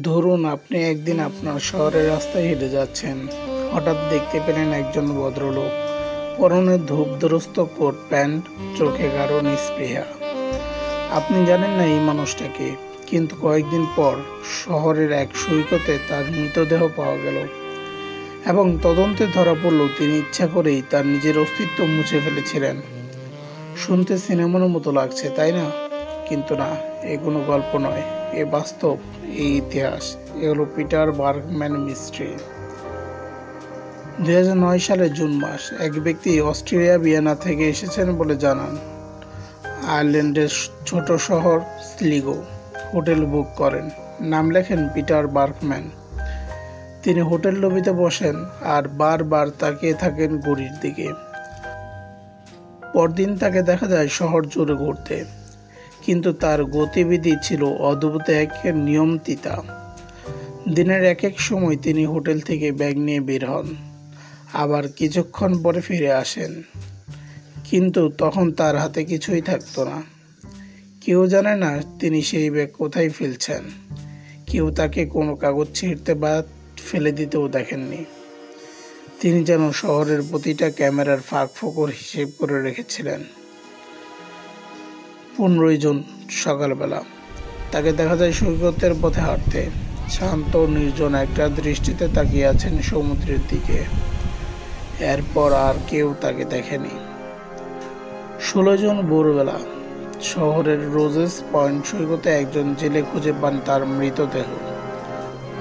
ধরুন আপনি একদিন আপনার শহরের রাস্তায় হেঁটে যাচ্ছেন। হঠাৎ দেখতে পেলেন একজন ভদ্রলোক, পরনে ধূপধরস্ত কোট প্যান্ট, চোখে গাঢ় নিস্পৃহা। আপনি জানেন না এই মানুষটাকে, কিন্তু কয়েকদিন পর শহরের এক সৈকতে তার মৃতদেহ পাওয়া গেল এবং তদন্তে ধরা পড়ল তিনি ইচ্ছা করেই তার নিজের অস্তিত্ব মুছে ফেলেছিলেন। শুনতে সিনেমার মতো লাগছে, তাই না? কিন্তু না, এ কোনো গল্প নয়, এ বাস্তব, এই ইতিহাস। এ হলো পিটার বার্গম্যান মিস্ট্রি। 2009 সালের জুন মাস, এক ব্যক্তি অস্ট্রেলিয়া ভিয়েনা থেকে এসেছেন বলে জানান। আয়ারল্যান্ডের ছোট শহর স্লিগো হোটেল বুক করেন। নাম লেখেন পিটার বার্গম্যান। তিনি হোটেল লবিতে বসেন আর বারবার তাকিয়ে থাকেন ঘড়ির দিকে। পরদিন তাকে দেখা যায় শহর জুড়ে ঘুরতে, কিন্তু তার গতিবিধি ছিল অদ্ভুত এক নিয়মতিতা। দিনের এক এক সময় তিনি হোটেল থেকে ব্যাগ নিয়ে বের হন, আবার কিছুক্ষণ পরে ফিরে আসেন, কিন্তু তখন তার হাতে কিছুই থাকতো না। কেউ জানে না তিনি সেই ব্যাগ কোথায় ফেলছেন। কেউ তাকে কোনো কাগজ ছিঁড়তে বা ফেলে দিতেও দেখেননি। তিনি যেন শহরের প্রতিটা ক্যামেরার ফাঁক ফোকর হিসেব করে রেখেছিলেন। 15 জুন সকালবেলা তাকে দেখা যায় সৈকতের পথে হাঁটতে, শান্ত নির্জন একটা দৃষ্টিতে তাকিয়ে আছেন সমুদ্রের দিকে। এরপর আর কেউ তাকে দেখেনি। 16 জুন ভোরবেলা শহরের রোজেস পয়েন্ট সৈকতে একজন জেলে খুঁজে পান তার মৃতদেহ।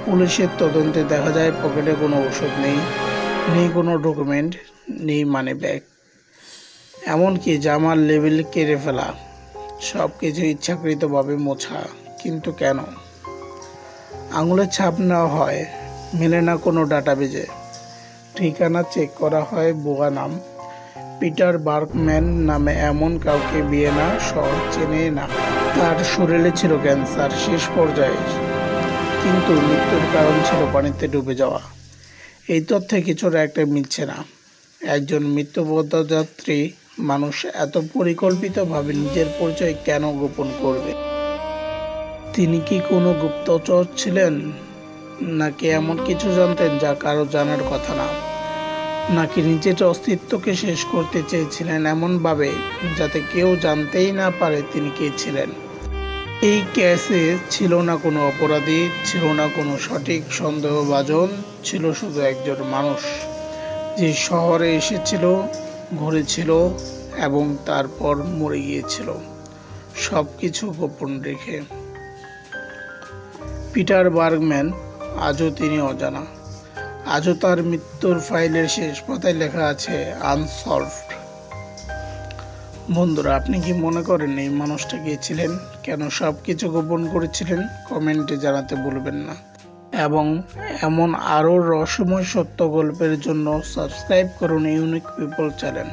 পুলিশের তদন্তে দেখা যায় পকেটে কোনো ওষুধ নেই, নেই কোনো ডকুমেন্ট, নেই মানি ব্যাগ, এমনকি জামার লেবেল কেড়ে ফেলা। সব কিছু ইচ্ছাকৃতভাবে মোছা। কিন্তু কেন? আঙুলের ছাপ নেওয়া হয়, মেলে না কোনো ডাটাবেজে। ঠিকানা চেক করা হয়, ভুয়া নাম। পিটার বার্গম্যান নামে এমন কাউকে ভিয়েনা শহর চেনে না। তার শরীরে ছিল ক্যান্সার শেষ পর্যায়ে, কিন্তু মৃত্যুর কারণ ছিল পানিতে ডুবে যাওয়া। এই তথ্যে কিছুটা একটা মিলছে না। একজন মৃত্যুপথযাত্রী মানুষ এত পরিকল্পিতভাবে নিজের পরিচয় কেন গোপন করবে? তিনি কি কোনো গুপ্তচর ছিলেন, নাকি এমন কিছু জানতেন যা কারো জানার কথা না, নাকি নিজের অস্তিত্বকে শেষ করতে চেয়েছিলেন এমনভাবে যাতে কেউ জানতেই না পারে তিনি কে ছিলেন? এই কেসে ছিল না কোনো অপরাধী, ছিল না কোনো সঠিক সন্দেহভাজন, ছিল শুধু একজন মানুষ যে শহরে এসেছিল, ঘুরেছিল এবং তারপর মরে গিয়েছিল, সব কিছু গোপন রেখে। পিটার বার্গম্যান, আজও তিনি অজানা। আজও তার মৃত্যুর ফাইলের শেষ পাতায় লেখা আছে আনসলভড। বন্ধুরা, আপনি কি মনে করেন এই মানুষটা কে ছিলেন? কেন সব কিছু গোপন করেছিলেন? কমেন্টে জানাতে ভুলবেন না। এবং এমন আরও রহস্যময় সত্য গল্পের জন্য সাবস্ক্রাইব করুন ইউনিক পিপল চ্যানেল।